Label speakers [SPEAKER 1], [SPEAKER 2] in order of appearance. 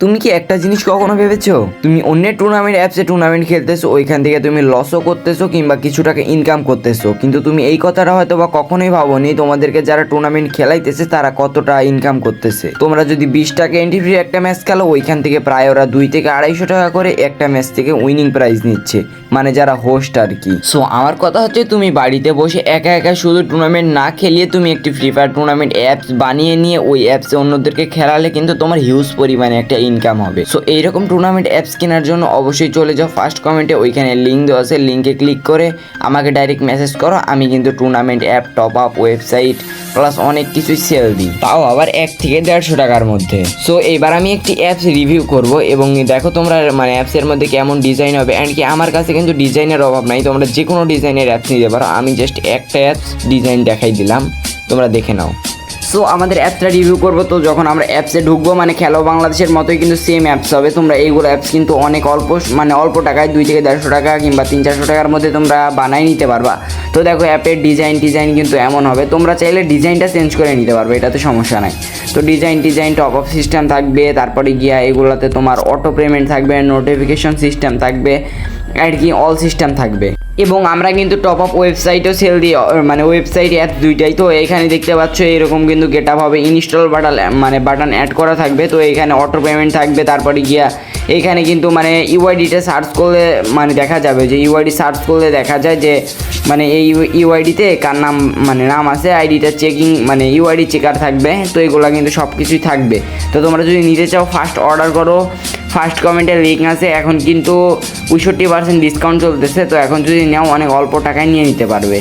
[SPEAKER 1] তুমি কি একটা জিনিস কখনো ভেবেছো, তুমি অন্যের টুর্নামেন্ট অ্যাপসে টুর্নামেন্ট খেলতেছো, ওইখান থেকে তুমি লসও করতেছো কিংবা কিছু টাকা ইনকাম করতেছো, কিন্তু তুমি এই কথাটা হয়তো বা কখনোই ভাবোনি তোমাদেরকে যারা টুর্নামেন্ট খেলাইতেছে তারা কতটা ইনকাম করতেছে। তোমরা যদি 20 টাকা এন্ট্রি ফ্রি একটা ম্যাচ খেলো, ওইখান থেকে প্রায় ওরা 2 থেকে 250 টাকা করে একটা ম্যাচ থেকে উইনিং প্রাইজ নিচ্ছে, মানে যারা হোস্ট আর কি। সো আমার কথা হচ্ছে, তুমি বাড়িতে বসে একা একা শুধু টুর্নামেন্ট না খেলিয়ে তুমি একটি ফ্রি ফায়ার টুর্নামেন্ট অ্যাপস বানিয়ে নিয়ে ওই অ্যাপসে অন্যদেরকে খেলালে কিন্তু তোমার হিউজ পরিমাণে একটা ইনকাম হবে। সো এইরকম টুর্নামেন্ট অ্যাপস কেনার জন্য অবশ্যই চলে যাও ফার্স্ট কমেন্টে, ওইখানে লিঙ্ক দেওয়া আছে, লিঙ্কে ক্লিক করে আমাকে ডাইরেক্ট মেসেজ করো। আমি কিন্তু tournament app, top up, website plus অনেক কিছুই সেল দিই, তাও আবার 1 থেকে 150 টাকার মধ্যে। সো এবার আমি একটি অ্যাপস রিভিউ করব এবং দেখো তোমরা মানে অ্যাপসের মধ্যে কেমন ডিজাইন হবে। অ্যান্ড কি আমার কাছে কিন্তু ডিজাইনের অভাব নাই, তোমরা যে কোনো ডিজাইনের অ্যাপস নিতে পারো। আমি জাস্ট একটা অ্যাপস ডিজাইন দেখাই দিলাম, তোমরা দেখে নাও। সো আমাদের অ্যাপসটা রিভিউ করবো। তো যখন আমরা অ্যাপসে ঢুকবো, মানে খেলো বাংলাদেশের মতোই কিন্তু সেম অ্যাপস হবে। তোমরা এইগুলো অ্যাপস কিন্তু অনেক অল্প টাকায় 2 থেকে 150 টাকা কিংবা 300-400 টাকার মধ্যে তোমরা বানাই নিতে পারবা। তো দেখো অ্যাপের ডিজাইন কিন্তু এমন হবে, তোমরা চাইলে ডিজাইনটা চেঞ্জ করে নিতে পারবে, এটাতে সমস্যা নাই। তো ডিজাইন টপ আপ সিস্টেম থাকবে, তারপরে গিয়া এগুলোতে তোমার অটো পেমেন্ট থাকবে, নোটিফিকেশন সিস্টেম থাকবে, আর কি অল সিস্টেম থাকবে। এবং আমরা কিন্তু টপ আপ ওয়েবসাইটও সেল দিই, মানে ওয়েবসাইট অ্যাপ দুইটাই। তো এখানে দেখতে পাচ্ছ এরকম কিন্তু গেট আপ হবে, ইনস্টল বাটন অ্যাড করা থাকবে। তো এখানে অটো পেমেন্ট থাকবে, তারপরে গিয়া এখানে কিন্তু মানে ইউআইডিটা সার্চ করলে মানে দেখা যাবে যে ইউআইডি সার্চ করলে দেখা যায় যে মানে এই ইউআইডিতে কার নাম মানে নাম আছে, আইডিটা চেকিং মানে ইউআইডি চেকার থাকবে। তো এগুলো কিন্তু সব কিছুই থাকবে। তো তোমরা যদি নিতে চাও ফার্স্ট অর্ডার করো, ফার্স্ট কমেন্টে লিঙ্ক আছে। এখন কিন্তু 65% ডিসকাউন্ট চলতেছে, তো এখন যদি নাও অনেক অল্প টাকায় নিয়ে নিতে পারবে।